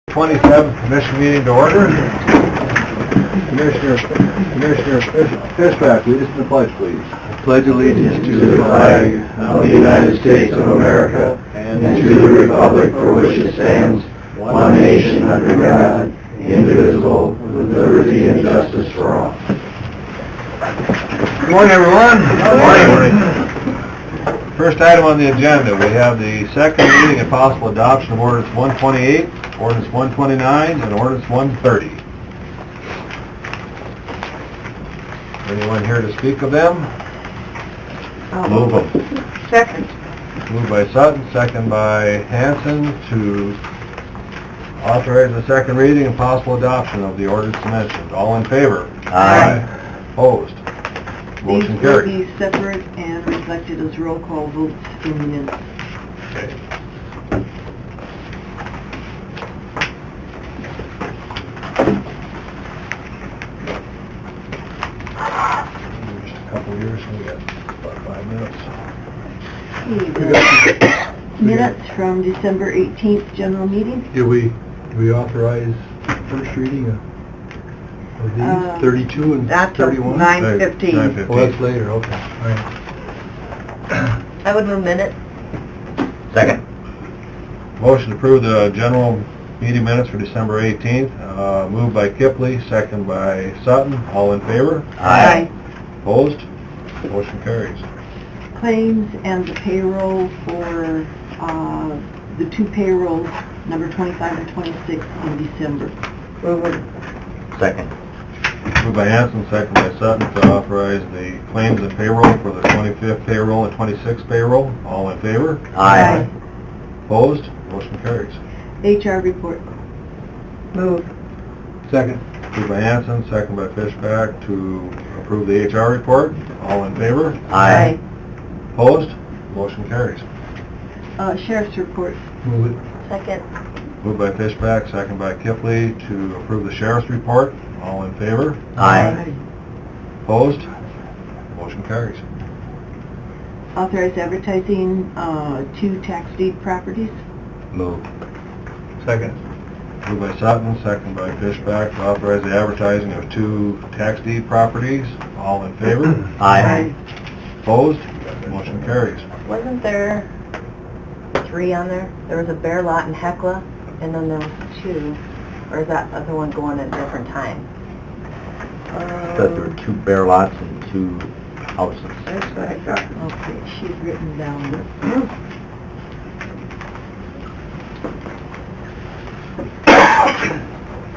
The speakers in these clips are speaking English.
27th Commission meeting to order. Commissioner Fishback, lead us in the pledge, please. Pledge allegiance to the flag of the United States of America and to the republic for which it stands, one nation under God, indivisible, with liberty and justice for all. Good morning, everyone. Good morning. First item on the agenda, we have the second reading and possible adoption of Ordinance 128, Ordinance 129, and Ordinance 130. Anyone here to speak of them? Move them. Second. Moved by Sutton, second by Hanson to authorize the second reading and possible adoption of the ordinance mentioned. All in favor? Aye. Opposed? Motion These will carried. be separate and reflected as roll call votes in the minutes. Okay. Just a couple of years, we got about 5 minutes. Minutes from December 18th general meeting. Did we authorize first reading of these, 32 and 31? 9:15. 9:15. Well, that's later, okay, all right. I would move minutes. Second. Motion to approve the general meeting minutes for December 18th. Moved by Kipley, second by Sutton. All in favor? Aye. Opposed? Motion carries. Claims and the payroll for the two payrolls, number 25 and 26 in December. Second. Moved by Hanson, second by Sutton to authorize the claims and payroll for the 25th payroll and 26th payroll. All in favor? Aye. Opposed? Motion carries. HR report. Move. Second. Moved by Hanson, second by Fishback to approve the HR report. All in favor? Aye. Opposed? Motion carries. Sheriff's report. Move it. Second. Moved by Fishback, second by Kipley to approve the sheriff's report. All in favor? Aye. Opposed? Motion carries. Authorize advertising two tax deed properties. Move. Second. Moved by Sutton, second by Fishback to authorize the advertising of two tax deed properties. All in favor? Opposed? Motion carries. Wasn't there 3 on there? There was a Bear Lot in Hecla, and then there was 2. Or is that other one going at a different time? Said there were 2 bear lots and 2 houses. That's what I thought. Okay, she's written down.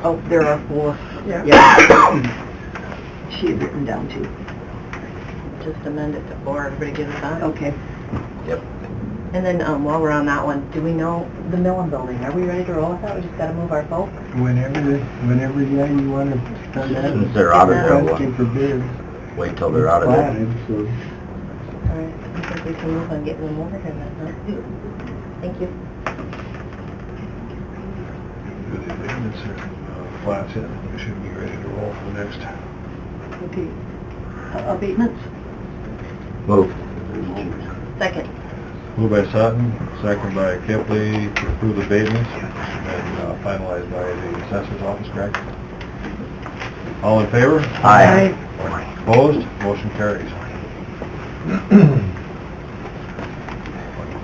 Oh, there are 4. Yeah. She had written down 2. Just amend it to 4, everybody get it done? Okay. Yep. And then, while we're on that one, do we know the Millen Building? Are we ready to roll with that? We just gotta move our folk? Whenever you want to start that. Since they're out of there, Asking for bids. wait till they're out of there. Platted, so. Alright, I think we can move on getting them over here then, huh? Thank you. Do the abatements or flats in. We should be ready to roll for the next. Okay. Abatements? Move. Second. Moved by Sutton, second by Kipley to approve the abatements and finalized by the assessor's office, correct? All in favor? Aye. Opposed? Motion carries.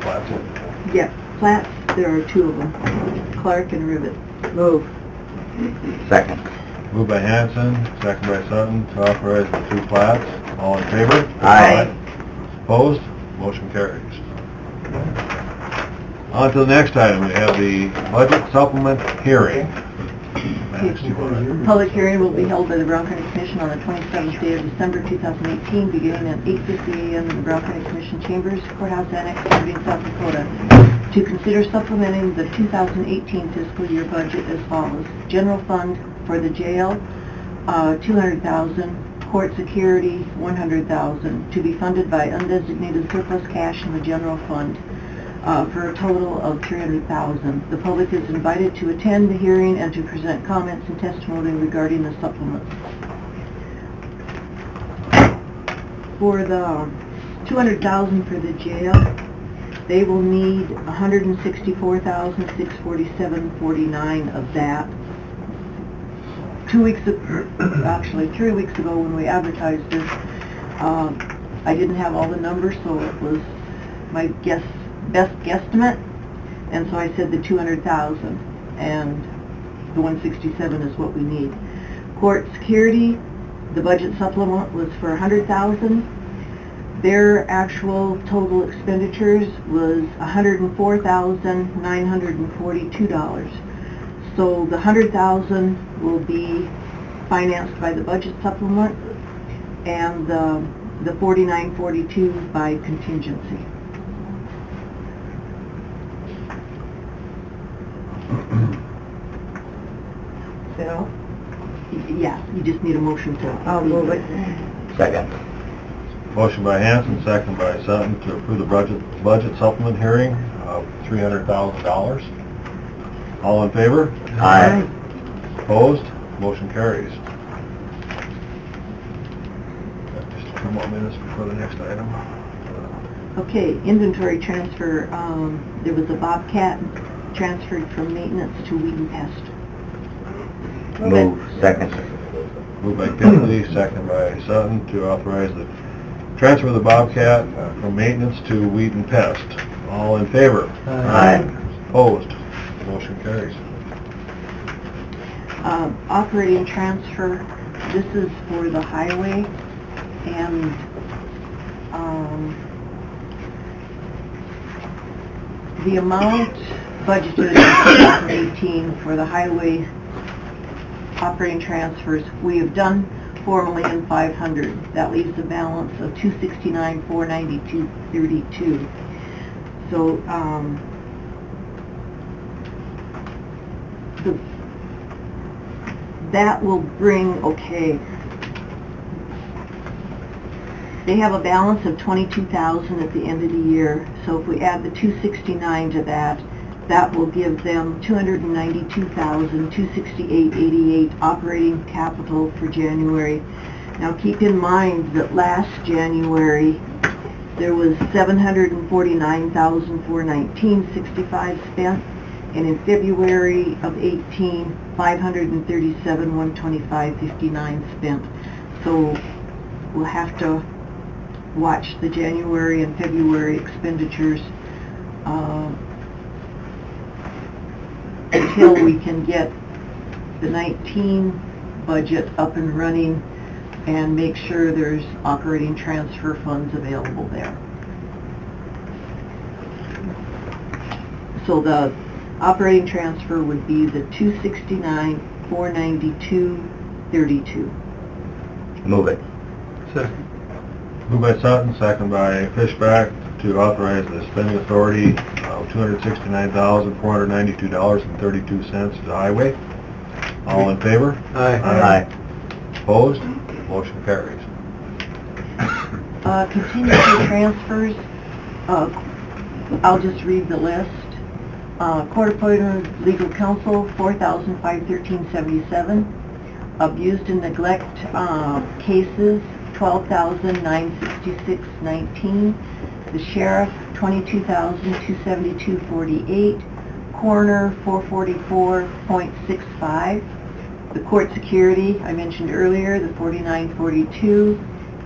Flats in. Yeah, flats, there are 2 of them. Clark and Rivet. Move. Second. Moved by Hanson, second by Sutton to authorize the 2 plats. All in favor? Aye. Opposed? Motion carries. On to the next item, we have the budget supplement hearing. Max, you want to- Public hearing will be held by the Brown County Commission on the 27th day of December 2018, beginning at 8:50 a.m. in the Brown County Commission Chambers, Courthouse Annex, Aberdeen, South Dakota, to consider supplementing the 2018 fiscal year budget as follows. General fund for the jail, $200,000. Court security, $100,000, to be funded by undesignated surplus cash in the general fund, for a total of $300,000. The public is invited to attend the hearing and to present comments and testimony regarding the supplements. For the $200,000 for the jail, They will need $164,647.49 of that. 3 weeks ago when we advertised this, I didn't have all the numbers, so it was my best guesstimate, and so I said the 200,000, and the 167 is what we need. Court security, the budget supplement was for 100,000. Their actual total expenditures was $104,942. So the 100,000 will be financed by the budget supplement, and the 4942 by contingency. Bill? Yeah, you just need a motion to... I'll move it. Second. Motion by Hanson, second by Sutton to approve the budget supplement hearing of $300,000. All in favor? Aye. Opposed? Motion carries. Got just a few more minutes before the next item. Okay, inventory transfer, there was a Bobcat transferred from maintenance to weed and pest. Move. Second. Moved by Kinley, second by Sutton to authorize the transfer of the Bobcat from maintenance to weed and pest. All in favor? Aye. Opposed? Motion carries. Operating transfer, this is for the highway, and the amount budgeted in 2018 for the highway operating transfers, we have done $4,500,000. That leaves a balance of $269,492.32. So that will bring, okay, they have a balance of $22,000 at the end of the year, so if we add the $269 to that, that will give them $292,268.88 operating capital for January. Now keep in mind that last January there was $749,419.65 spent, and in February of 18, $537,125.59 spent. So we'll have to watch the January and February expenditures until we can get the 19 budget up and running and make sure there's operating transfer funds available there. So the operating transfer would be the $269,492.32. Move it. Second. Moved by Sutton, second by Fishback to authorize the spending authority of $269,492.32 to the highway. All in favor? Aye. Opposed? Motion carries. Contingency transfers, I'll just read the list. Court appointed legal counsel, $4,513.77. Abused and neglect cases, $12,966.19. The sheriff, $22,272.48. Coroner, $444.65. The court security, I mentioned earlier, the $49.42.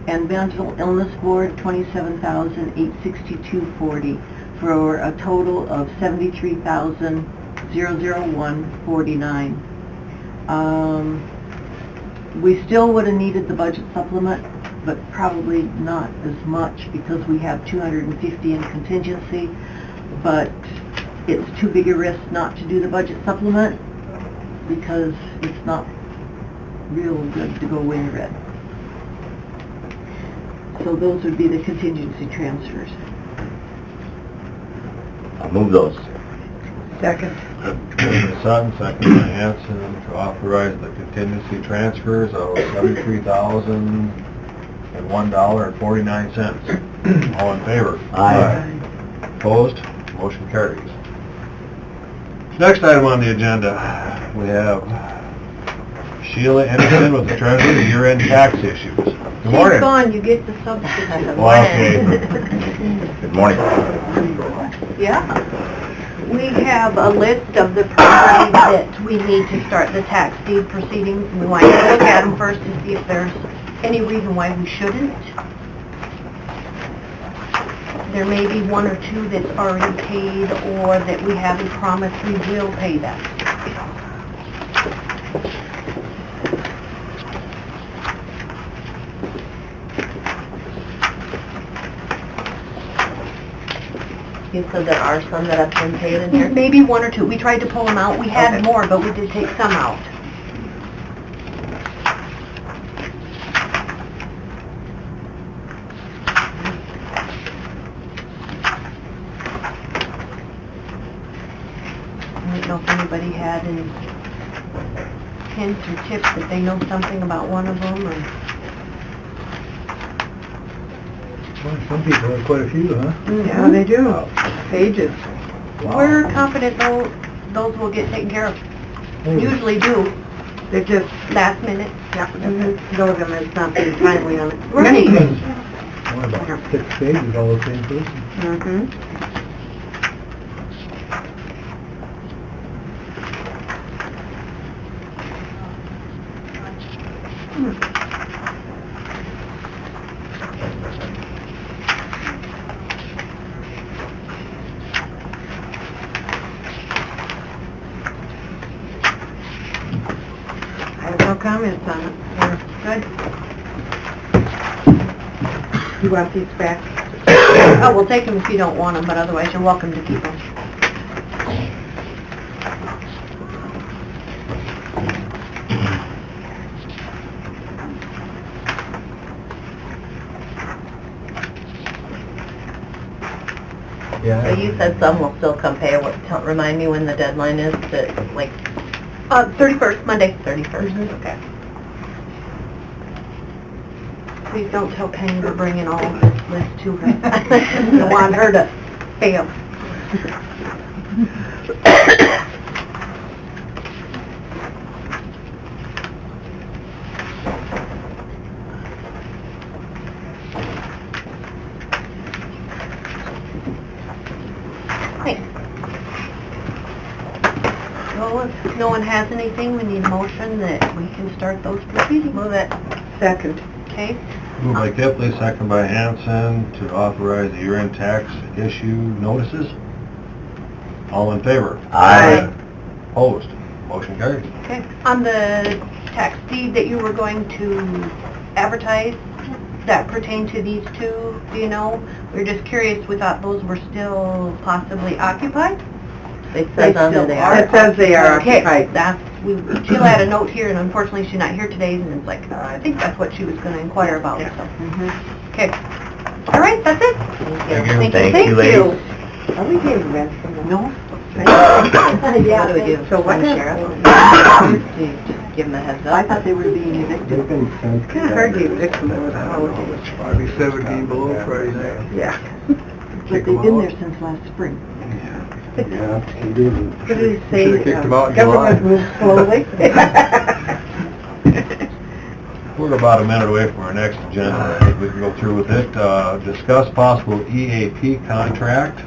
And mental illness board, $27,862.40, for a total of $73,001.49. We still would have needed the budget supplement, but probably not as much because we have $250 in contingency, but it's too big a risk not to do the budget supplement because it's not real good to go in red. So those would be the contingency transfers. I'll move those. Second. Sutton, second by Hanson to authorize the contingency transfers of $73,001.49. All in favor? Aye. Opposed? Motion carries. Next item on the agenda, we have Sheila Anderson with the Treasury year-end tax issues. Good morning. She's gone, you get the substitute. Well, okay. Good morning. Yeah. We have a list of the properties that we need to start the tax deed proceedings. We want you to look at them first to see if there's any reason why we shouldn't. There may be one or two that's already paid or that we haven't promised we will pay them. You said there are some that have been paid in here? Maybe one or two. We tried to pull them out. We had Okay. more, but we did take some out. I don't know if anybody had any hints or tips that they know something about one of them, or... Well, some people have quite a few, huh? Yeah, they do. Pages. We're confident those will get taken care of. Usually do, They're just, last minute. some of them is not being timely on it. Right. What, about 6 pages, all the same person? Mm-hmm. I have no comments on it. We're good. You want these back? Oh, we'll take them if you don't want them, but otherwise you're welcome to keep them. Yeah. So you said some will still come pay. Remind me when the deadline is, that, like, 31st, Monday. 31st? Okay. Please don't tell Penny we're bringing all of this list to her. I don't want her to fail. Thanks. Well, if no one has anything, we need a motion that we can start those proceedings. Move it. Second. Okay? Moved by Kipling, second by Hanson, to authorize the year-end tax issue notices. All in favor? Aye. Opposed? Motion carries. Okay. On the tax deed that you were going to advertise, that pertain to these two, do you know? We were just curious, we thought those were still possibly occupied? It says on there they are. It says they are occupied. That's, Sheila had a note here, and unfortunately she's not here today, and it's like, I think that's what she was gonna inquire about, so. Okay. All right, that's it. Thank you. Thank you, ladies. Are we getting rent from them? No. Yeah. What do we do? So what Send the happened? sheriff? Do you just give them a heads up? I thought they were being evicted. They've been sent. Kinda hard to evict them over the holidays. Probably 17 below Friday night. Yeah. But they've been there since last spring. Yeah, he didn't. What did he say? Should've kicked him out in July. Government moves slowly. We're about a minute away from our next agenda. I think we can go through with it. Discuss possible EAP contract.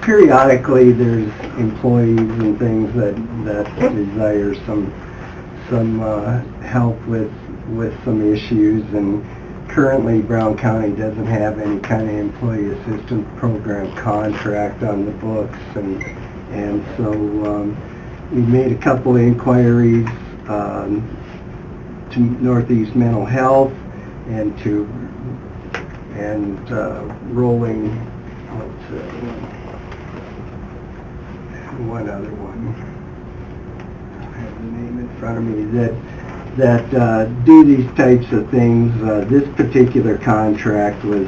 Periodically, there's employees and things that desire some help with some issues, and currently Brown County doesn't have any kind of employee assistance program contract on the books, and so we made a couple of inquiries to Northeast Mental Health and Rolling, one other one, I have the name in front of me, that do these types of things. This particular contract was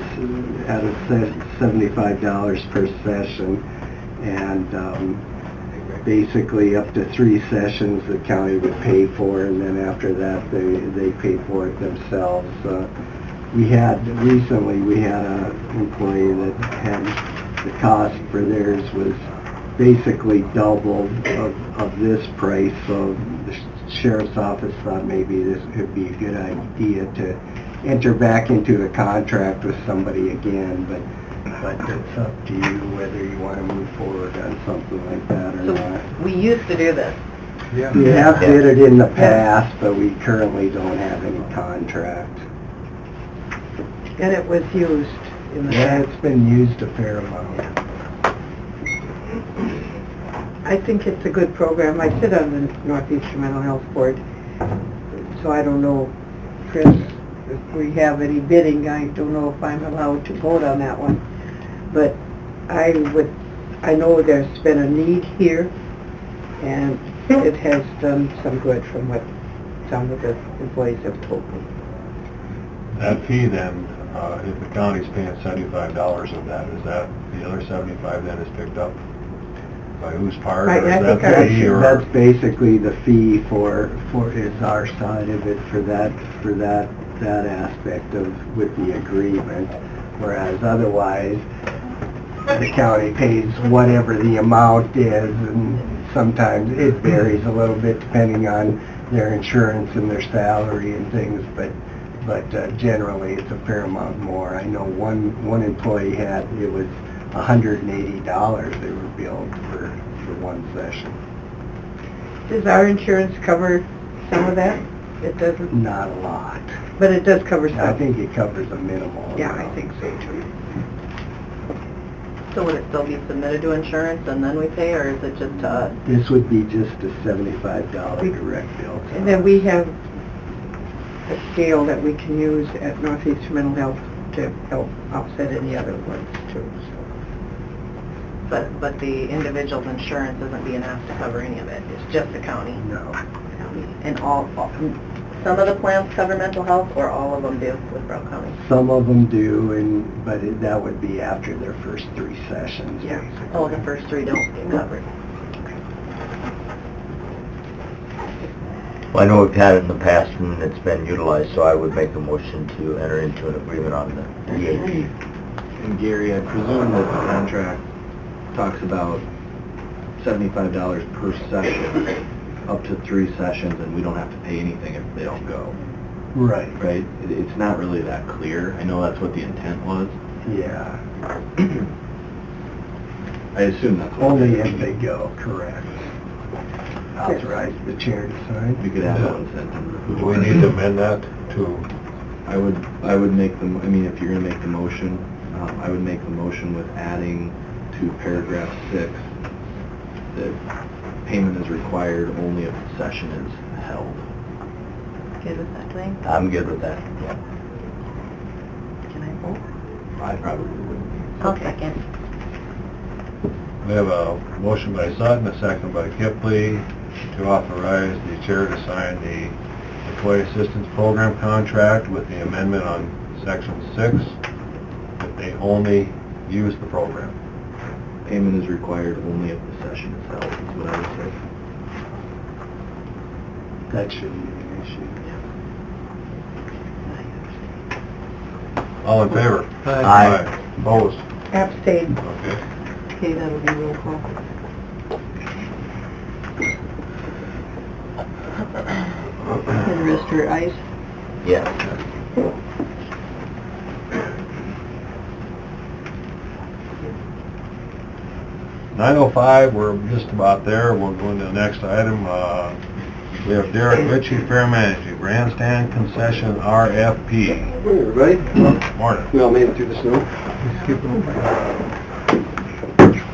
at $75 per session, and basically up to 3 sessions the county would pay for, and then after that they pay for it themselves. Recently we had an employee that had the cost for theirs was basically double of this price, so the sheriff's office thought maybe this could be a good idea to enter back into the contract with somebody again, but it's up to you whether you want to move forward on something like that or So not. we used to do this. We have did it in the past, but we currently don't have any contract. And it was used in the Yeah, it's been used a fair amount. I think it's a good program. I sit on the Northeastern Mental Health Board, so I don't know, Chris, if we have any bidding. I don't know if I'm allowed to vote on that one. But I know there's been a need here, and it has done some good from what some of the employees have told me. That fee then, if the county's paying $75 of that, is that the other 75 then is picked up by whose part, or Right, is I that think the fee, or? That's basically the fee for is our side of it for that aspect of with the agreement, whereas otherwise the county pays whatever the amount is, and sometimes it varies a little bit depending on their insurance and their salary and things, but generally it's a fair amount more. I know one employee it was $180 they were billed for one session. Does our insurance cover some of that? It doesn't, Not a lot. but it does cover some. I think it covers a minimal. Yeah, I amount. think so too. So would it still be submitted to insurance and then we pay, or is it just to us? This would be just a $75 direct bill. And then we have a scale that we can use at Northeastern Mental Health to help offset any other ones too, so. But the individual's insurance isn't being asked to cover any of it, it's just the county. No. And some of the plans cover mental health, or all of them do with Brown County? Some of them do, but that would be after their first 3 sessions, Yeah. basically. Oh, the first 3 don't get covered. Well, I know we've had it in the past and it's been utilized, so I would make a motion to enter into an agreement on the EAP. And Gary, I presume that the contract talks about $75 per session, up to 3 sessions, and we don't have to pay anything if they don't go, Right. right? It's not really that clear. I know that's what the intent was. Yeah. I assume that's what Only it if is. they go, correct. Authorize the chair to sign. We could add one sentence. Do we need to amend that to, I would make the, I mean, if you're gonna make the motion, I would make the motion with adding to paragraph 6 that payment is required only if the session is held. Good with that, Dwayne? I'm good with that, yeah. Can I vote? I probably wouldn't. I'll second. we have a motion by Sutton, a second by Kipley, to authorize the chair to sign the Employee Assistance Program contract with the amendment on section 6, that they only use the program. Payment is required only if the session is held, is what I would say. That shouldn't be an issue. All in favor? Aye. Opposed? Abstain. Okay. Okay, that'll be roll call. And rest her eyes? Yes. 9:05, we're just about there. We'll go into the next item. We have Derek Ritchie, Fair Managing, Grandstand Concession RFP. Morning, everybody. Morning. We all made it through the snow.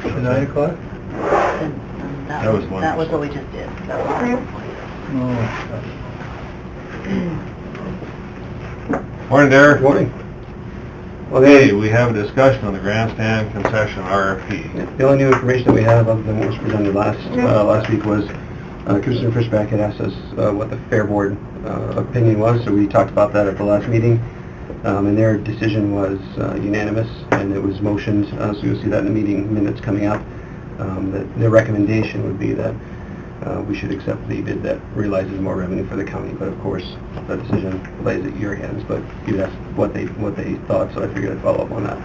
At 9 o'clock? That was one. That was what we just did. That was Morning, Derek. Morning. Okay, we have a discussion on the Grandstand Concession RFP. The only new information that we have other than what was presented last week was Commissioner Fishback had asked us what the Fair Board opinion was, so we talked about that at the last meeting. And their decision was unanimous, and it was motioned, so you'll see that in the meeting minutes coming up, that their recommendation would be that we should accept the bid that realizes more revenue for the county, but of course, that decision lays at your hands, but you asked what they thought, so I figured I'd follow up on that.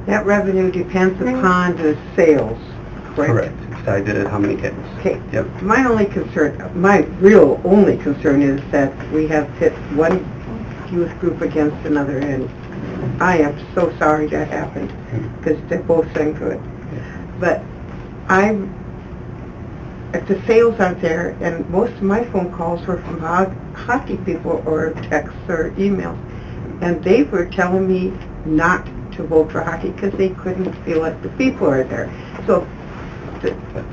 That revenue depends upon the sales, correct? Correct. decide how many kids. Okay. Yep. My only concern, my real only concern is that we have pit one youth group against another, and I am so sorry that happened, because they both sang good. But if the sales aren't there, and most of my phone calls were from hockey people or texts or emails, and they were telling me not to vote for hockey because they couldn't feel it, the people are there. So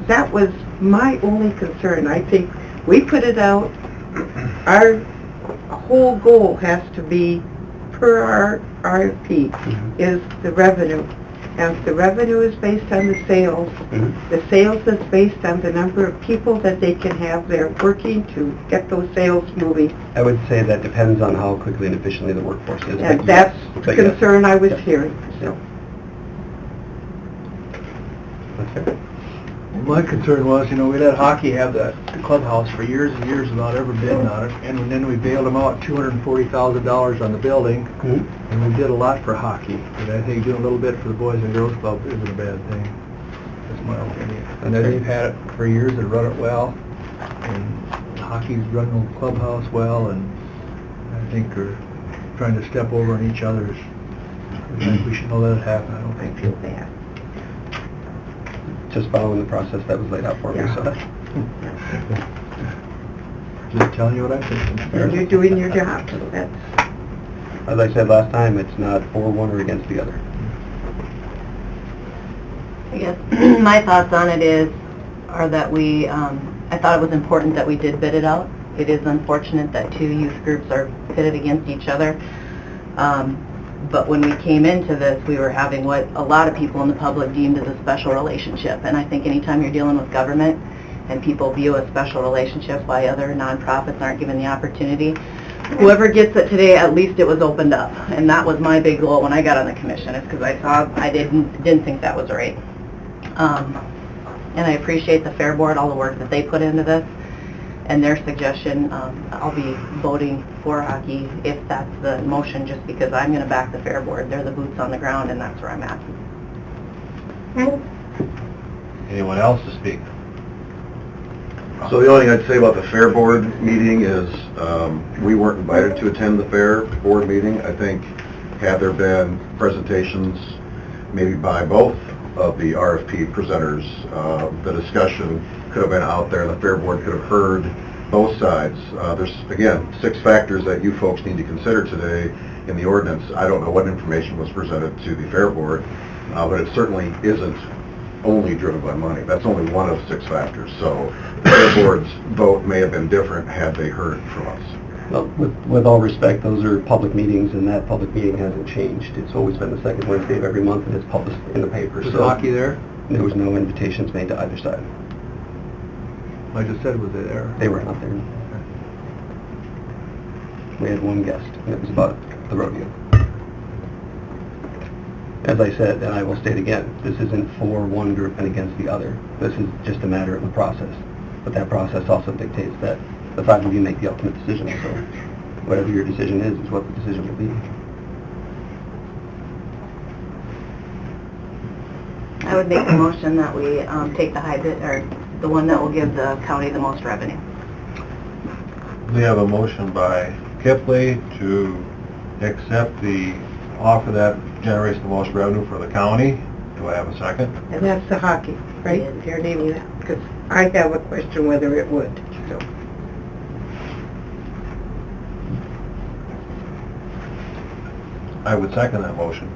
that was my only concern. I think we put it out, our whole goal has to be, per our RFP, is the revenue. And if the revenue is based on the sales, the sales is based on the number of people that they can have there working to get those sales moving. I would say that depends on how quickly and efficiently the workforce is. And but that's yes, the but yes. concern I was hearing, so. That's fair. My concern was, we let hockey have the clubhouse for years and years without ever bidding on it, and then we bailed them out $240,000 on the building, and we did a lot for hockey. And I think doing a little bit for the Boys and Girls Club isn't a bad thing. That's my opinion. And then they've had it for years and run it well, and hockey's running the clubhouse well, and I think they're trying to step over on each other's. I think we should know let it happen. I don't I think. feel bad. Just following the process that was laid out for me, so. Just telling you what I'm thinking. And you're doing your job, so that's, As I said last time, it's not for one or against the other. I guess my thoughts on it are that I thought it was important that we did bid it out. It is unfortunate that two youth groups are pitted against each other. But when we came into this, we were having what a lot of people in the public deemed as a special relationship. And I think anytime you're dealing with government and people view a special relationship why other nonprofits aren't given the opportunity, whoever gets it today, at least it was opened up. And that was my big goal when I got on the commission, is because I didn't think that was right. And I appreciate the Fair Board, all the work that they put into this, and their suggestion. I'll be voting for hockey if that's the motion, just because I'm going to back the Fair Board. They're the boots on the ground, and that's where I'm at. Anyone else to speak? So the only thing I'd say about the Fair Board meeting is, we weren't invited to attend the Fair Board meeting. I think had there been presentations maybe by both of the RFP presenters, the discussion could have been out there. The Fair Board could have heard both sides. There's, again, 6 factors that you folks need to consider today in the ordinance. I don't know what information was presented to the Fair Board, but it certainly isn't only driven by money. That's only one of 6 factors. So the Fair Board's vote may have been different had they heard from us. Well, with all respect, those are public meetings, and that public meeting hasn't changed. It's always been the second Wednesday of every month, and it's published in the paper. Was So hockey there? there was no invitations made to either side. I just said, was they there? They were not there. We had one guest, and it was about the rodeo. As I said, and I will state again, this isn't for one group and against the other. This is just a matter of the process. But that process also dictates that the 5 of you make the ultimate decision. So whatever your decision is what the decision will be. I would make a motion that we take the high bid, or the one that will give the county the most revenue. We have a motion by Kipley to accept the offer that generates the most revenue for the county. Do I have a second? and that's the hockey, right? Yes. You're naming that, because I have a question whether it would, so. I would second that motion.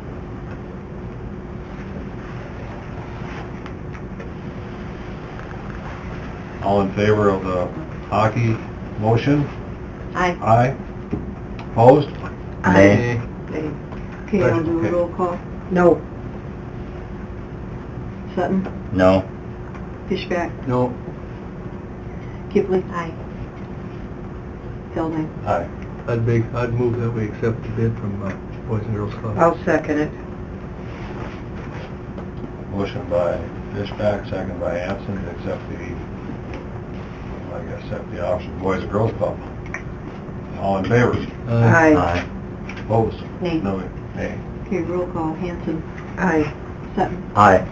All in favor of the hockey motion? Aye. Aye. Opposed? Nay. Okay, I'll do a Okay. roll call. No. Sutton? No. Fishback? No. Kipley? Aye. Feldheim? Aye. I'd move that we accept the bid from Boys and Girls Club. I'll second it. Motion by Fishback, second by Hanson to accept the offer of Boys and Girls Club. All in favor? Aye. Opposed? Nay. No, nay. Okay, roll call. Hanson? Aye. Sutton? Aye.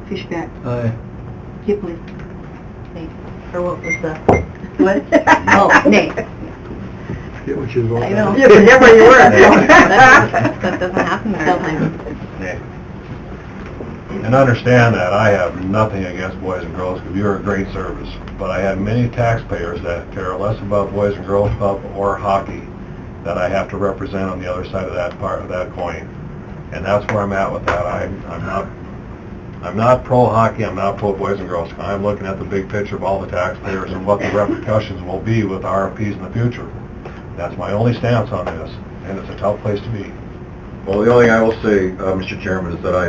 Fishback? Aye. Kipley. Or what was the... What? Oh, nay. Get what you're voting I know. on. You forget where you were. That doesn't happen very often. Yeah. And understand that I have nothing against Boys and Girls Club. You're a great service. But I have many taxpayers that care less about Boys and Girls Club or hockey that I have to represent on the other side of that part of that coin. And that's where I'm at with that. I'm not pro hockey, I'm not pro Boys and Girls Club. I'm looking at the big picture of all the taxpayers and what the repercussions will be with RFPs in the future. That's my only stance on this, and it's a tough place to be. Well, the only thing I will say, Mr. Chairman, is that I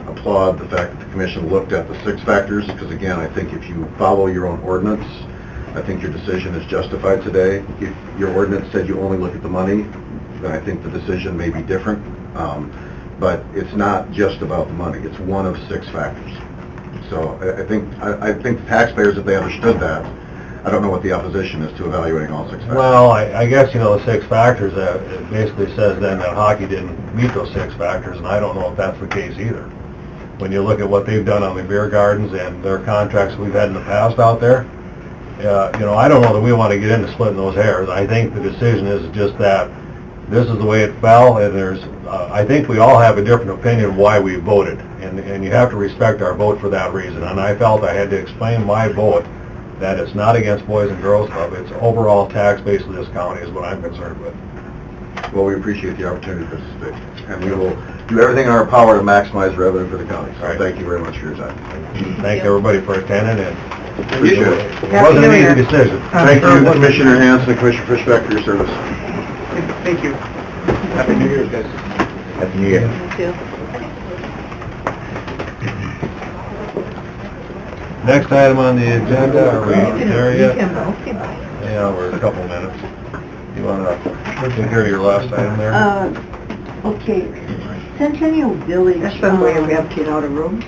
applaud the fact that the commission looked at the 6 factors, because again, I think if you follow your own ordinance, I think your decision is justified today. If your ordinance said you only look at the money, then I think the decision may be different. But it's not just about the money, it's one of 6 factors. So I think the taxpayers, if they understood that, I don't know what the opposition is to evaluating all 6 factors. Well, I guess, you know, the 6 factors, it basically says then that hockey didn't meet those 6 factors, and I don't know if that's the case either. When you look at what they've done on the beer gardens and their contracts we've had in the past out there, you know, I don't know that we want to get into splitting those hairs. I think the decision is just that this is the way it fell, and there's, I think we all have a different opinion of why we voted, and you have to respect our vote for that reason. And I felt I had to explain my vote, that it's not against Boys and Girls Club, it's overall tax base of this county is what I'm concerned with. Well, we appreciate the opportunity to participate, and we will do everything in our power to maximize revenue for the county. So Right. thank you very much for your time. Thank everybody for attending, and Appreciate it. it wasn't an easy decision. Thank you, Commissioner Hanson and Commissioner Fishbeck, for your service. Thank you. Happy New Year, guys. Happy New Year. Me too. Next item on the agenda, are we there You yet? can vote. Yeah, we're a couple minutes. You want to take care of your last item there? Okay, Centennial Village. That's some way of emptying out a room.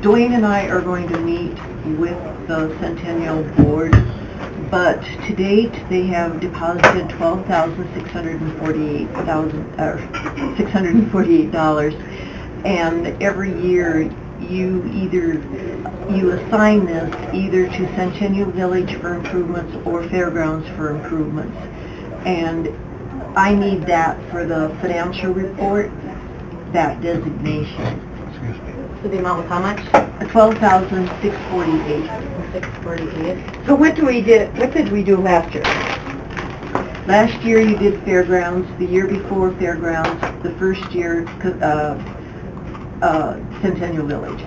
Dwayne and I are going to meet with the Centennial Board, but to date, they have deposited $648, and every year you assign this either to Centennial Village for improvements or Fairgrounds for improvements. And I need that for the financial report, that designation. Excuse me. So the amount was how much? $12,648. 648. So what did we do last year? Last year you did Fairgrounds, the year before Fairgrounds, the first year Centennial Village.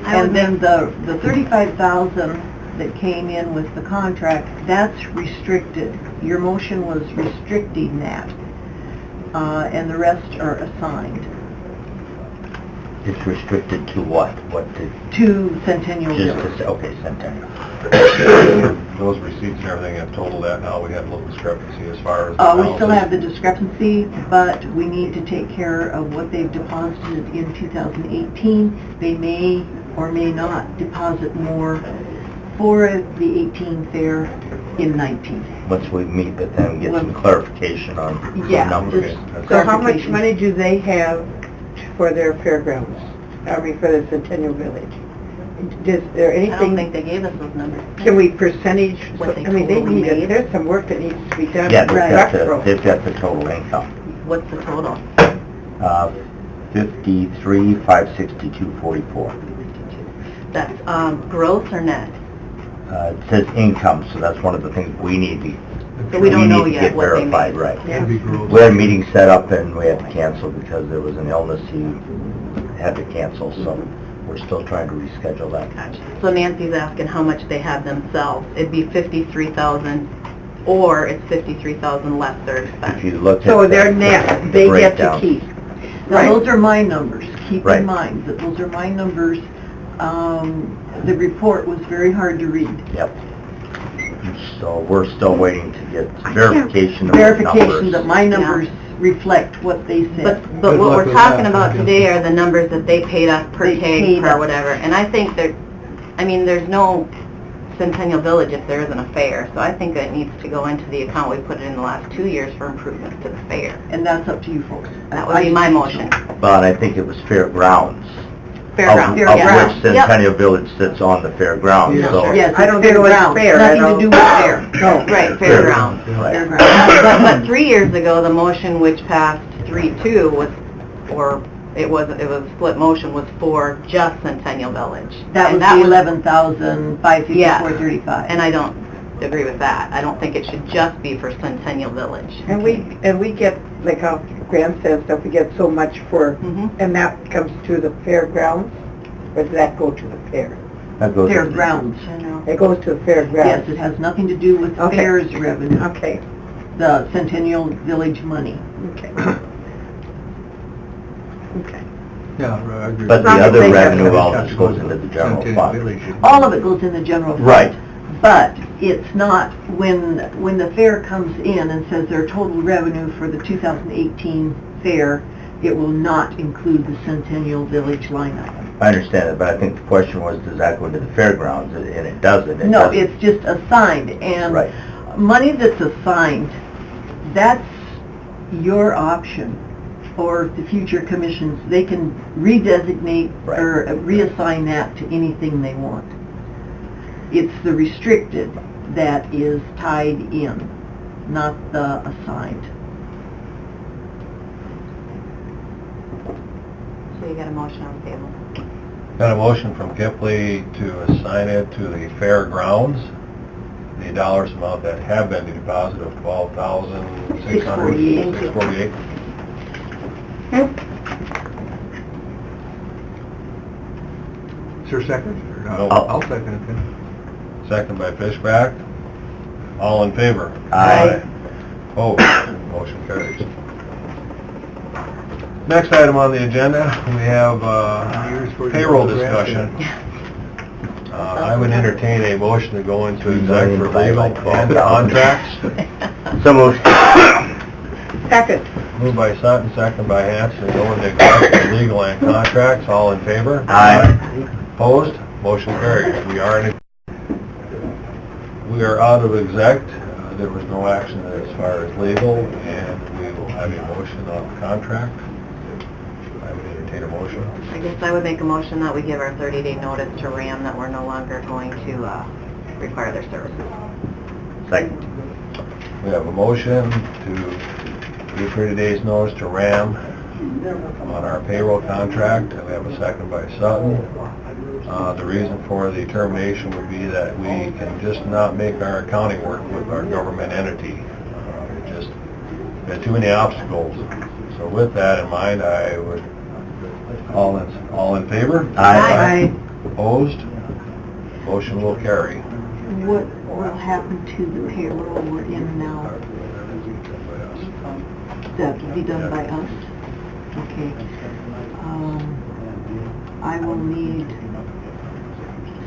And then the $35,000 that came in with the contract, that's restricted. Your motion was restricting that, and the rest are assigned It's restricted to what? What did, to Centennial just Village. to say, okay, Centennial. Those receipts and everything have totaled that now. We have a little discrepancy as far as... We still have the discrepancy, but we need to take care of what they've deposited in 2018. They may or may not deposit more for the 18 fair in 19. Once we meet with them, get some clarification on the Yeah, numbers. just- So how much Clarification. money do they have for their fairgrounds? I mean, for the Centennial Village? Is there I don't anything, think they gave us those numbers. can we percentage, What they I mean, they totally need, made? there's some work that needs to be done. Yeah, with Rexboro. they've got the total income. What's the total? 53,562.44. That's gross or net? It says income, so that's one of the things we need to... So we don't know need to yet get what they verified, made. right. Yeah. We had a meeting set up and we had to cancel because there was an illness he had to cancel, so we're still trying to reschedule that. So Nancy's asking how much they have themselves. It'd be 53,000, or it's 53,000 less their If expense. you look at So their the net, they get to breakdown. keep. Now, those are my numbers. Keep Right. in mind that those are my numbers. The report was very hard to read. Yep. So we're still waiting to get verification of the Verification numbers. that my numbers reflect what they said. But what we're talking about today are the numbers that they paid us per They tag, paid per us. whatever. And I think that, I mean, there's no Centennial Village if there isn't a fair. So I think that needs to go into the account we put it in the last 2 years for improvements to the fair. And that's up to you folks. That would be my motion. but I think it was Fairgrounds. Fairgrounds. Of which Centennial Village sits on the fairgrounds, so. Yes, I don't think it was fairgrounds. fair at all. Nothing to do with fair. No. Right, fairgrounds. Right. Fairgrounds. But 3 years ago, the motion which passed 3-2 was for, it was a split motion, was for just Centennial Village. That was And the $11,554.35. And I don't agree with that. I don't think it should just be for Centennial Village. And we get, like how Graham says, stuff, we get so much for, Mhm. and that comes to the fairgrounds, or does that go to the fair? That goes. Fairgrounds. It goes to the Yes, fairgrounds. it has nothing to do with Okay. fair's revenue, Okay, the Centennial Village money. okay. Okay. Yeah, I agree. But the Not to other think of revenue it. all just goes into the general fund. All of it goes in the general fund. Right. But it's not, when the fair comes in and says their total revenue for the 2018 fair, it will not include the Centennial Village line item. I understand it, but I think the question was, does that go into the fairgrounds? And it doesn't. It No, doesn't. it's just assigned, and Right. money that's assigned, that's your option, or the future commissions, they can redesignate Right. or reassign that to anything they want. It's the restricted that is tied in, not the assigned. So you got a motion on the table. Got a motion from Kipley to assign it to the fairgrounds. The dollars amount that have been deposited of $12,648. $648. Is there a second? No. I'll second it then. Second by Fishback. All in favor? Aye. Opposed? Motion carries. Next item on the agenda, we have payroll discussion. I would entertain a motion to go into exec for legal and contracts. So moved. Second. Moved by Sutton, second by Hanson, to go into exec for legal and contracts. All in favor? Aye. Opposed? Motion carries. We are out of exec. There was no action as far as legal, and we will have a motion on the contract. I would entertain a motion. I guess I would make a motion that we give our 30-day notice to RAM that we're no longer going to require their services. Second. We have a motion to give 30 days notice to RAM on our payroll contract. We have a second by Sutton. The reason for the termination would be that we can just not make our accounting work with our government entity. It just, there are too many obstacles. So with that in mind, I would, all in favor? Aye. Opposed? Motion will carry. What will happen to the payroll we're in now? That will be done by us? Okay. I will need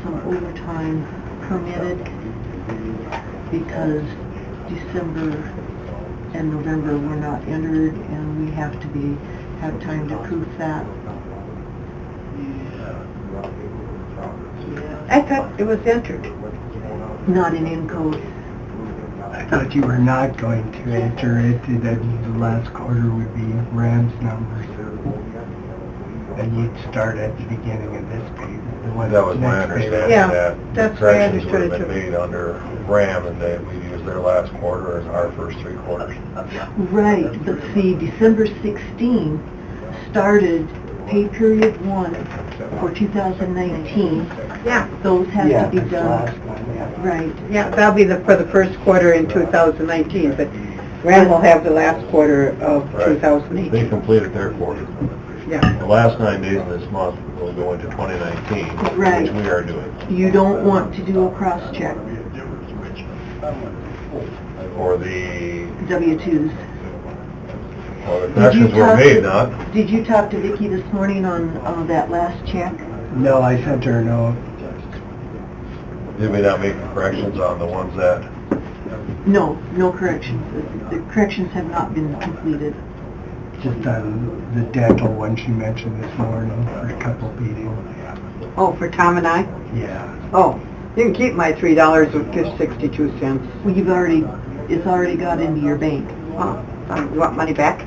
some overtime permitted because December and November were not entered, and we have to have time to proof that. I thought it was entered. Not in Encode. I thought you were not going to enter it, that the last quarter would be Ram's numbers. And you'd start at the beginning of this pay. That was my understanding, Yeah, that that's the way I corrections would have understood been it made under RAM, and that we used their last quarter as our first 3 quarters. Right, but see, December 16 started pay period 1 for 2019. Yeah, Those have Yeah, to be this done. last one, yeah. Right. yeah, that'll be for the first quarter in 2019, but RAM will have the last quarter of Right. 2018. They completed their quarter. Yeah. The last 9 days of this month will go into 2019, Right. which we are doing. You don't want to do a cross-check, For the, W-2s. well, the corrections were made, not, Did you talk to Vicki this morning on that last check? No, I sent her a note. did we not make the corrections on the ones that, No, no corrections. The corrections have not been completed. Just on the dental one she mentioned this morning for a couple meetings. Oh, for Tom and I? Yeah. Oh, you can keep my $3.62. Well, it's already got into your bank. Oh, you want money back?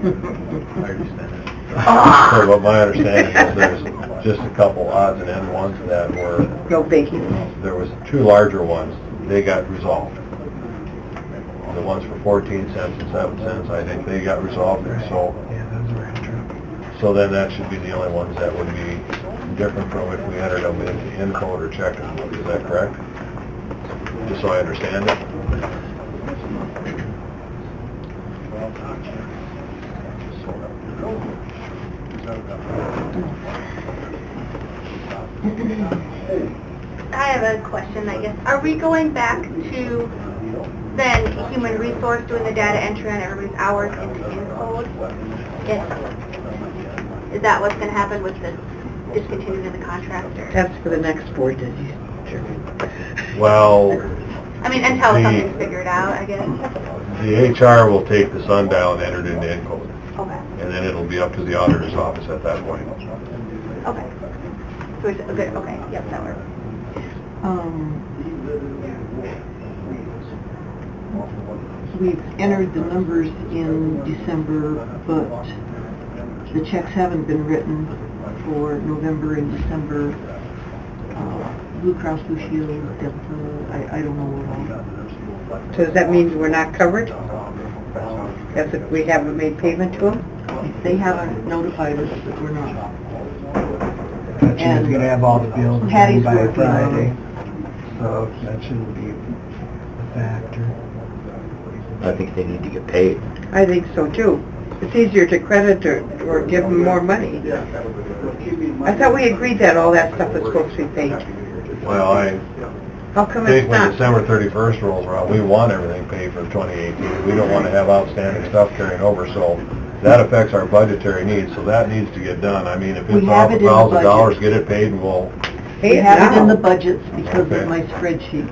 So what my understanding is there's just a couple odds and end ones that were, No biggie. there was two larger ones, they got resolved. The ones for 14 cents and 7 cents, I think they got resolved there, so. Yeah, those were true. So then that should be the only ones that would be different from if we entered them into Encode or checking. Is that correct? Just so I understand it? I have a question, I guess. Are we going back to then human resource doing the data entry on everybody's hours into Encode? Is that what's going to happen with the discontinuing of the contract? Or? That's for the next board to determine. Well, I mean, until The- something's figured out, I guess. the HR will take the sundial and enter it into Encode, Okay, and then it'll be up to the auditor's office at that point. okay. So it's, okay, yep, that works. We've entered the numbers in December, but the checks haven't been written for November and December. Blue Cross Blue Shield, Delta, I don't know what all. So does that mean we're not covered? As if we haven't made payment to them? They haven't notified us that we're not. But she was gonna have all the bills done Patty's by working on Friday, it. so that shouldn't be a factor. I think they need to get paid. I think so too. It's easier to credit or give them more money. I thought we agreed that all that stuff was supposed to be paid. Well, I How come think it's when not? December 31st rolls around, we want everything paid for 2018. We don't want to have outstanding stuff carrying over, so that affects our budgetary needs, so that needs to get done. I mean, if We it's have off it in the $1,000, budget. get it paid and we'll, Pay We it have it in now. the budgets because Okay. of my spreadsheet.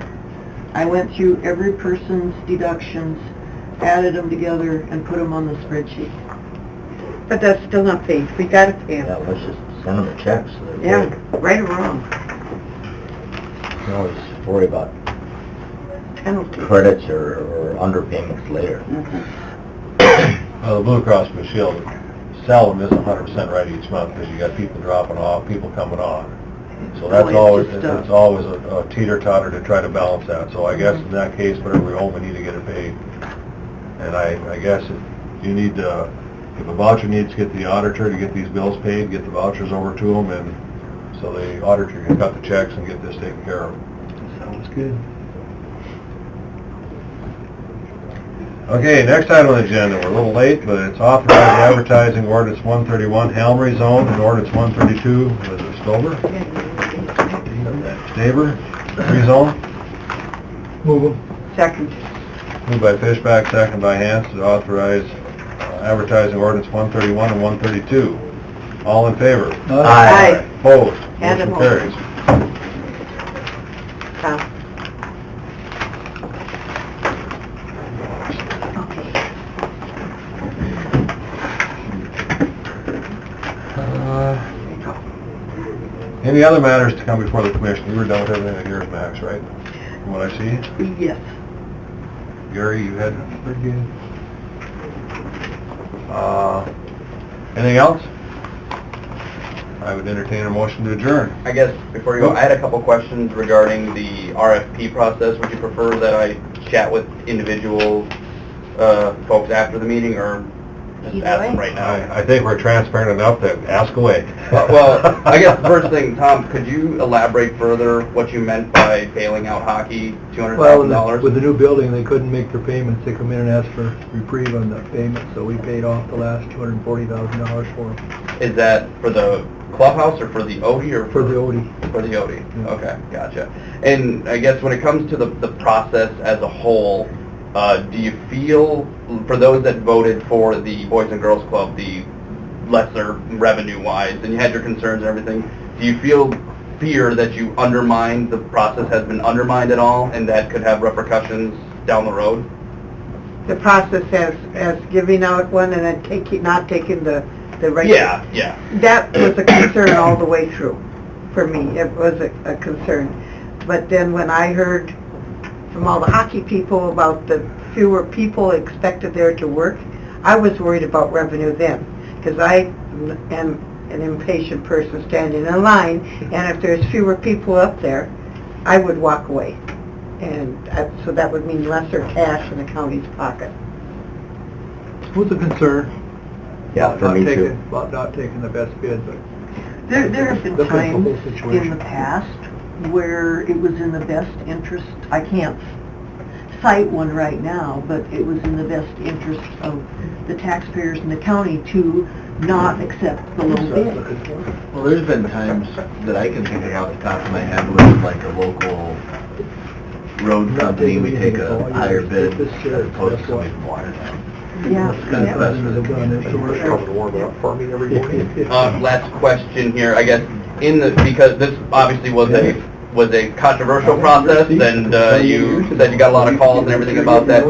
I went through every person's deductions, added them together, and put them on the spreadsheet. But that's still not paid. We gotta pay Yeah, them. let's just send them a check so they're Yeah, paid. right or wrong. You can always worry about Penalty. credits or underpayments later. the Blue Cross Blue Shield seldom is 100% right each month because you got people dropping off, people coming on. So that's it's always, just, it's always a teeter-totter to try to balance that. So I guess in that case, whatever we owe, we need to get it paid. And I guess if you need to, if a voucher needs to get the auditor to get these bills paid, get the vouchers over to them, and so the auditor can cut the checks and get this taken care of. Sounds good. Okay, next item on the agenda, we're a little late, but it's authorized advertising ordinance 131, Helmry Zone, and ordinance 132, was it Stover? Staber, rezone. Move them. Second. Moved by Fishback, second by Hans, to authorize advertising ordinance 131 and 132. All in favor? Aye. Opposed? And Motion opposed. carries. Tom. Any other matters to come before the commission? You were done with everything at yours, Max, right? From what I see? Yes. Gary, you had, We're good. anything else? I would entertain a motion to adjourn. I guess before you go, I had a couple questions regarding the RFP process. Would you prefer that I chat with individual folks after the meeting, or just Either ask them way. right now? I think we're transparent enough that ask away. Well, I guess the first thing, Tom, could you elaborate further what you meant by bailing out hockey, Well, $200,000? with the new building, they couldn't make their payments. They come in and ask for reprieve on the payment, so we paid off the last $240,000 for them, Is that for the clubhouse or for the Odie or for the OD. For the Odie, Yeah. okay, gotcha. And I guess when it comes to the process as a whole, do you feel, for those that voted for the Boys and Girls Club, the lesser revenue-wise, and you had your concerns and everything, do you fear that you undermined, the process has been undermined at all, and that could have repercussions down the road? The process as giving out one and then not taking the regular. Yeah. That was a concern all the way through, for me. It was a concern. But then when I heard from all the hockey people about the fewer people expected there to work, I was worried about revenue then, because I am an impatient person standing in line, and if there's fewer people up there, I would walk away. And so that would mean lesser cash in the county's pocket. What's the concern? Yeah, for me too. About not taking the best bid, but There have been Look at the whole times situation. in the past where it was in the best interest, I can't cite one right now, but it was in the best interest of the taxpayers in the county to not accept the low bid. Well, there's been times that I can think of off the top of my head with like a local road company, we take a higher bid as opposed to somebody from Watertown. Yeah. Kind of best for the Last question here, I guess, because this obviously was a controversial process, and you said you got a lot of calls and everything about that.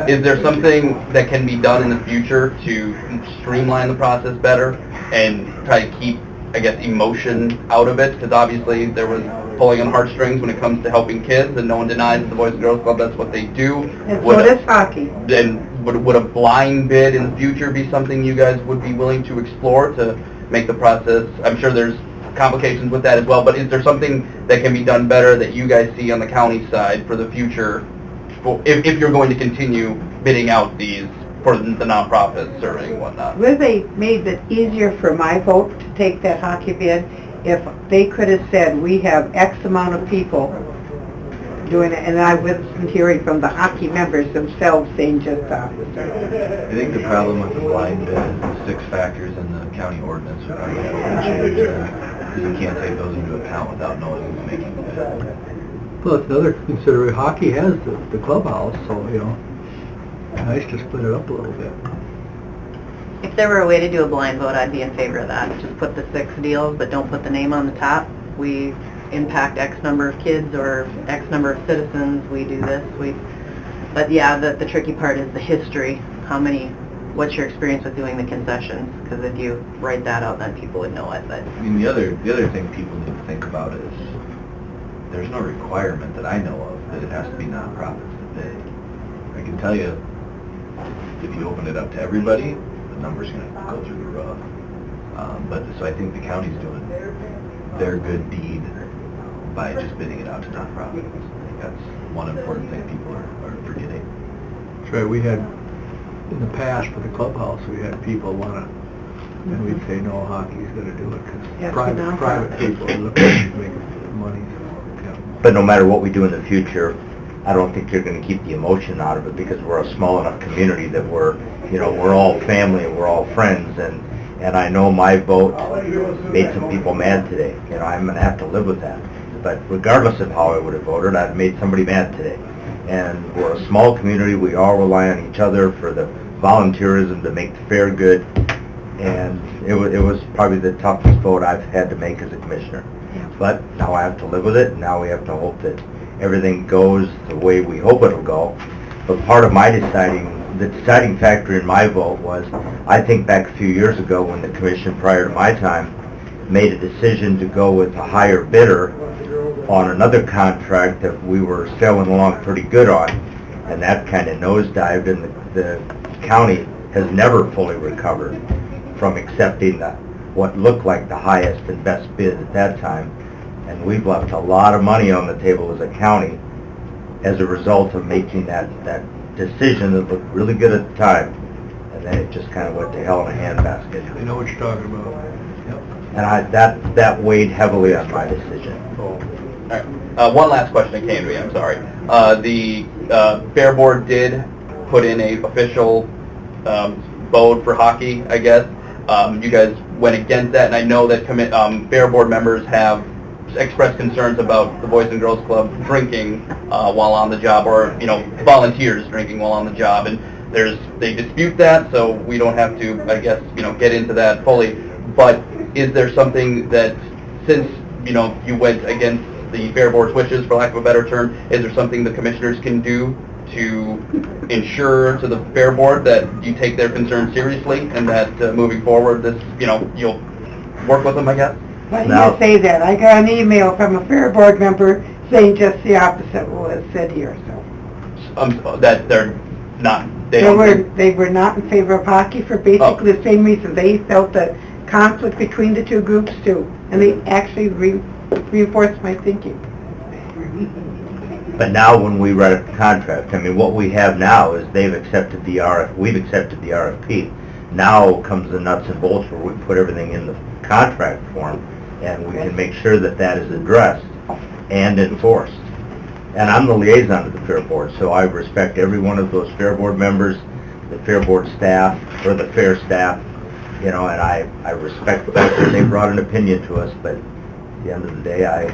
Is there something that can be done in the future to streamline the process better and try to keep, I guess, emotion out of it? Because obviously there was pulling on heartstrings when it comes to helping kids, and no one denies the Boys and Girls Club, that's what they do. And so does hockey. Then would a blind bid in the future be something you guys would be willing to explore to make the process, I'm sure there's complications with that as well, but is there something that can be done better that you guys see on the county side for the future, if you're going to continue bidding out these for the nonprofits or whatnot? Would they made it easier for my vote to take that hockey bid if they could have said, we have X amount of people doing it, and I wasn't hearing from the hockey members themselves saying just the opposite. I think the problem with the blind bid is the 6 factors in the county ordinance would already have been changed, because you can't take those into account without knowing who's making the bid. plus another consideration, hockey has the clubhouse, so, you know, nice to split it up a little bit. If there were a way to do a blind vote, I'd be in favor of that. Just put the 6 deals, but don't put the name on the top. We impact X number of kids or X number of citizens, we do this, but yeah, the tricky part is the history. What's your experience with doing the concessions? Because if you write that out, then people would know it, but... I mean, the other thing people need to think about is, there's no requirement that I know of that it has to be nonprofits to bid. I can tell you, if you open it up to everybody, the number's gonna go through the roof. So I think the county's doing their good deed by just bidding it out to nonprofits. I think that's one important thing people are forgetting. That's right, we had, in the past for the clubhouse, we had people and we'd say, no, hockey's gonna do it, Yeah, because private people look at making money. Yeah. But no matter what we do in the future, I don't think you're going to keep the emotion out of it, because we're a small enough community that we're all family and we're all friends, and I know my vote made some people mad today. I'm going to have to live with that. But regardless of how I would have voted, I've made somebody mad today. And we're a small community, we all rely on each other for the volunteerism to make the fair good, and it was probably the toughest vote I've had to make as a commissioner. But now I have to live with it, and now we have to hope that everything goes the way we hope it'll go. But part of my the deciding factor in my vote was, I think back a few years ago when the commission prior to my time made a decision to go with a higher bidder on another contract that we were sailing along pretty good on, and that kind of nosedived, and the county has never fully recovered from accepting what looked like the highest and best bid at that time. And we've left a lot of money on the table as a county as a result of making that decision that looked really good at the time, and then it just kind of went to hell in a handbasket. You know what you're talking about. Yep. And that weighed heavily on my decision. All right. One last question that came to me, I'm sorry. The Fair Board did put in a official vote for hockey, I guess. You guys went against that, and I know that Fair Board members have expressed concerns about the Boys and Girls Club drinking while on the job, or volunteers drinking while on the job, and they dispute that, so we don't have to, I guess, get into that fully. But is there something that, since you went against the Fair Board's wishes, for lack of a better term, is there something the commissioners can do to ensure to the Fair Board that you take their concerns seriously, and that moving forward, you'll work with them, I guess? Why do you say that? I got an email from a Fair Board member saying just the opposite of what was said here, so. That they're not They were not in favor of hockey for basically the same reason. They felt a conflict between the two groups too, and they actually reinforced my thinking. But now when we write a contract, I mean, what we have now is we've accepted the RFP. Now comes the nuts and bolts where we put everything in the contract form, and we can make sure that that is addressed and enforced. And I'm the liaison to the Fair Board, so I respect every one of those Fair Board members, the Fair Board staff, or the Fair staff, you know, and I respect the fact that they brought an opinion to us, but at the end of the day, I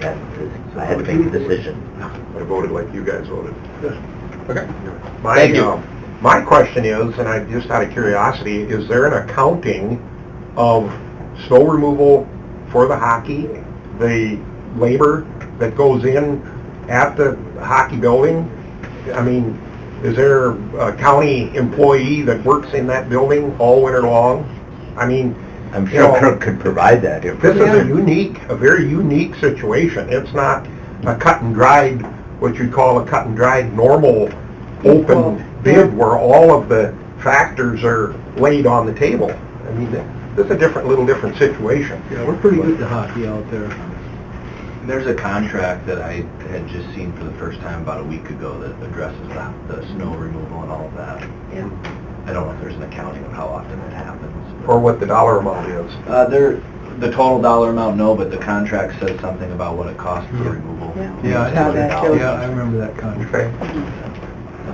had to make a decision. I voted like you guys voted. Okay. Thank you. My question is, and I just out of curiosity, is there an accounting of snow removal for the hockey, the labor that goes in at the hockey building? I mean, is there a county employee that works in that building all winter long? I mean, I'm sure Kirk could provide that this information. is a very unique situation. It's not a cut and dried, what you'd call a cut and dried normal open bid where all of the factors are laid on the table. I mean, this is a little different situation. Yeah, we're pretty good to hockey out there. There's a contract that I had just seen for the first time about a week ago that addresses the snow removal and all of that. Yeah. I don't know if there's an accounting of how often it happens. Or what the dollar amount is. The total dollar amount, no, but the contract says something about what it costs for removal. Yeah, How that goes. I remember that contract.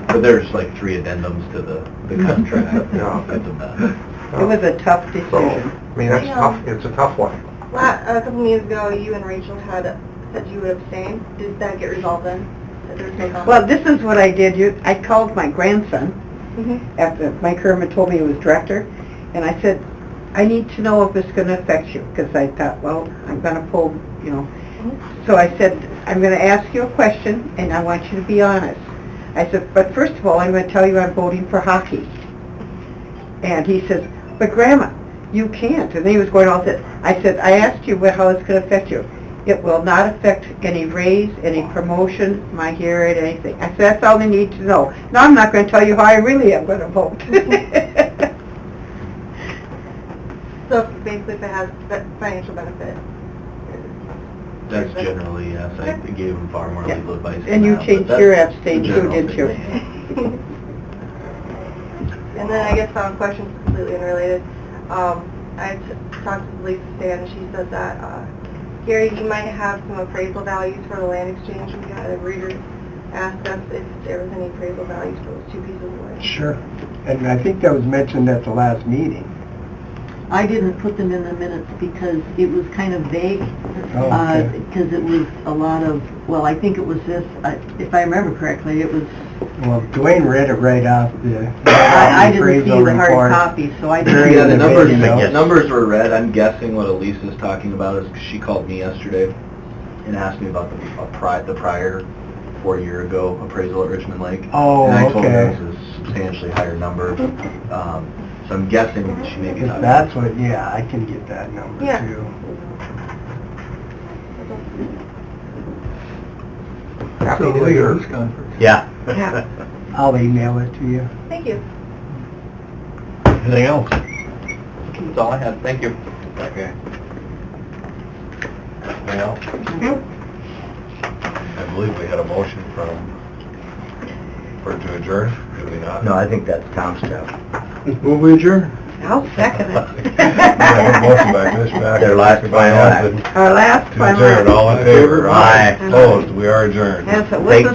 But there's like 3 addendums to the contract. Yeah. Other than that. It was a tough So, decision. I mean, that's tough. It's a tough one. A couple meetings ago, you and Rachel had said you would abstain. Did that get resolved then? That there was no conflict? Well, this is what I did. I called my grandson after Mike Herman told me he was director, and I said, I need to know if it's going to affect you, because I thought, well, I'm going to pull, you know. So I said, I'm going to ask you a question, and I want you to be honest. I said, but first of all, I'm going to tell you I'm voting for hockey. And he says, but Grandma, you can't. And then he was going all this. I said, I asked you how it's going to affect you. It will not affect any raise, any promotion, my hearing, anything. I said, that's all they need to know. Now I'm not going to tell you how I really am going to vote. So basically if it has financial benefit. That's generally, yes. I gave him far more legal advice. And you changed your abstain too, didn't you? And then I guess final question is completely unrelated. I talked to Lisa Stan, and she said that, Gary, you might have some appraisal values for the land exchange. We had a reader ask us if there was any appraisal values for those 2 pieces of land. Sure. And I think that was mentioned at the last meeting. I didn't put them in the minutes because it was kind of vague, because it was a lot of, well, I think it was this, if I remember correctly, it was... Well, Dwayne read it right off the I didn't see appraisal the hard report. copy, so I didn't... Yeah, the video. numbers were read. I'm guessing what Elisa's talking about is 'cause she called me yesterday and asked me about the prior 4 year ago appraisal at Richmond Lake. Oh, and I told her okay. it was a substantially higher number. So I'm guessing she may be If talking that's what, yeah, I can get that number Yeah. too. Happy So, New like, Year. this conference. Yeah. Yeah. I'll email it to you. Thank you. Anything else? That's all I had. Thank you. Okay. Anything else? I believe we had a motion for to adjourn, did we not? No, I think that's Tom's job. Move we adjourn? I'll second it. Motion by Commissioner Backer, Their last second by final Alfred. Our last To final... adjourn, all in favor? Aye. Opposed, we are adjourned. Yes, it was Thank a you.